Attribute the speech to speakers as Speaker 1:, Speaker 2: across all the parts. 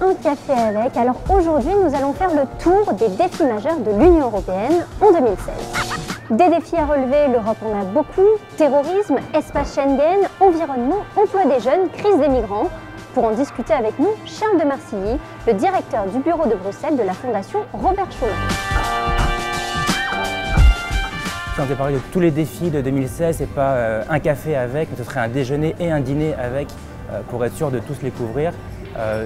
Speaker 1: Un café avec. Alors aujourd'hui, nous allons faire le tour des défis majeurs de l'Union européenne en 2016. Des défis à relever, l'Europe en a beaucoup. Terrorisme, espace Schengen, environnement, emploi des jeunes, crise des migrants. Pour en discuter avec nous, Charles de Marcilly, le directeur du bureau de Bruxelles de la Fondation Robert Schuman.
Speaker 2: Si on devait parler de tous les défis de 2016, c'est pas un café avec, mais ce serait un déjeuner et un dîner avec pour être sûr de tous les couvrir.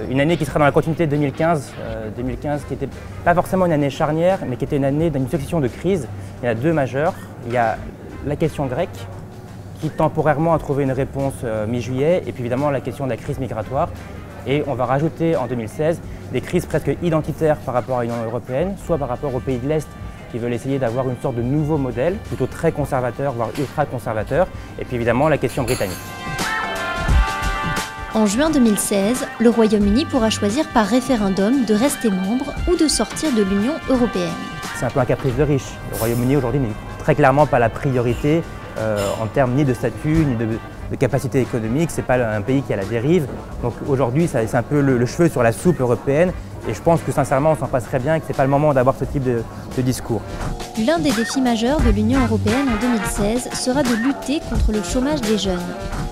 Speaker 2: Une année qui sera dans la continuité de 2015, 2015 qui n'était pas forcément une année charnière, mais qui était une année d'une succession de crises. Il y en a deux majeures. Il y a la question grecque, qui temporairement a trouvé une réponse mi-juillet, et puis évidemment la question de la crise migratoire. Et on va rajouter en 2016 des crises presque identitaires par rapport à l'Union européenne, soit par rapport aux pays de l'Est qui veulent essayer d'avoir une sorte de nouveau modèle, plutôt très conservateur, voire ultra conservateur, et puis évidemment la question britannique.
Speaker 3: En juin 2016, le Royaume-Uni pourra choisir par référendum de rester membre ou de sortir de l'Union européenne.
Speaker 2: C'est un peu un caprice de riche. Le Royaume-Uni aujourd'hui n'est très clairement pas la priorité en termes ni de statut, ni de capacité économique. Ce n'est pas un pays qui est à la dérive. Donc aujourd'hui, c'est un peu le cheveu sur la soupe européenne. Et je pense que sincèrement, on s'en passerait bien et que ce n'est pas le moment d'avoir ce type de discours.
Speaker 3: L'un des défis majeurs de l'Union européenne en 2016 sera de lutter contre le chômage des jeunes.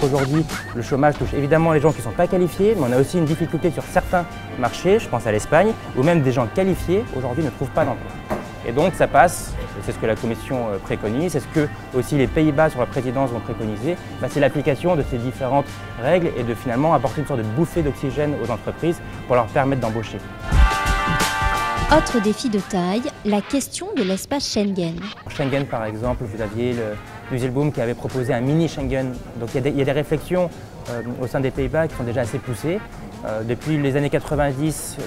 Speaker 2: Aujourd'hui, le chômage touche évidemment les gens qui ne sont pas qualifiés, mais on a aussi une difficulté sur certains marchés, je pense à l'Espagne, où même des gens qualifiés aujourd'hui ne trouvent pas d'emploi. Et donc ça passe, c'est ce que la Commission préconise, c'est ce que aussi les Pays-Bas sur la présidence vont préconiser, c'est l'application de ces différentes règles et de finalement apporter une sorte de bouffée d'oxygène aux entreprises pour leur permettre d'embaucher.
Speaker 3: Autre défi de taille, la question de l'espace Schengen.
Speaker 2: Schengen par exemple, vous aviez le Dijsselbloem qui avait proposé un mini Schengen. Donc il y a des réflexions au sein des Pays-Bas qui sont déjà assez poussées. Depuis les années 90,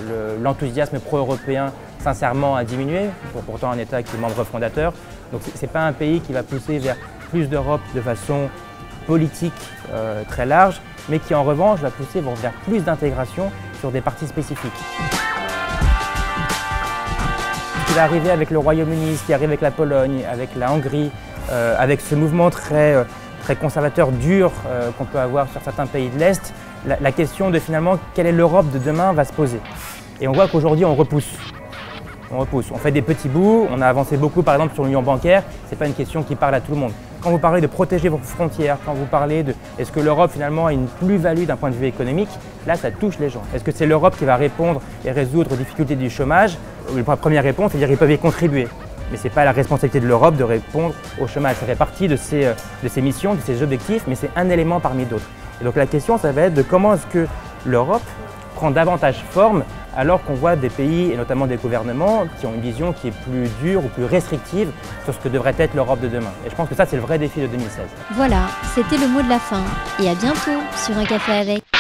Speaker 2: l'enthousiasme pro-européen sincèrement a diminué, pour pourtant un État qui est membre fondateur. Donc ce n'est pas un pays qui va pousser vers plus d'Europe de façon politique très large, mais qui en revanche va pousser vers plus d'intégration sur des parties spécifiques. Ce qui va arriver avec le Royaume-Uni, ce qui arrive avec la Pologne, avec la Hongrie, avec ce mouvement très conservateur dur qu'on peut avoir sur certains pays de l'Est, la question de finalement quelle est l'Europe de demain va se poser. Et on voit qu'aujourd'hui on repousse. On fait des petits bouts, on a avancé beaucoup par exemple sur l'union bancaire, ce n'est pas une question qui parle à tout le monde. Quand vous parlez de protéger vos frontières, quand vous parlez de est-ce que l'Europe finalement a une plus-value d'un point de vue économique, là ça touche les gens. Est-ce que c'est l'Europe qui va répondre et résoudre aux difficultés du chômage? La première réponse, c'est-à-dire qu'ils peuvent y contribuer. Mais ce n'est pas la responsabilité de l'Europe de répondre au chômage. Ça fait partie de ses missions, de ses objectifs, mais c'est un élément parmi d'autres. Et donc la question, ça va être de comment est-ce que l'Europe prend davantage forme alors qu'on voit des pays, et notamment des gouvernements, qui ont une vision qui est plus dure ou plus restrictive sur ce que devrait être l'Europe de demain. Et je pense que ça, c'est le vrai défi de 2016.
Speaker 3: Voilà, c'était le mot de la fin. Et à bientôt sur Un café avec.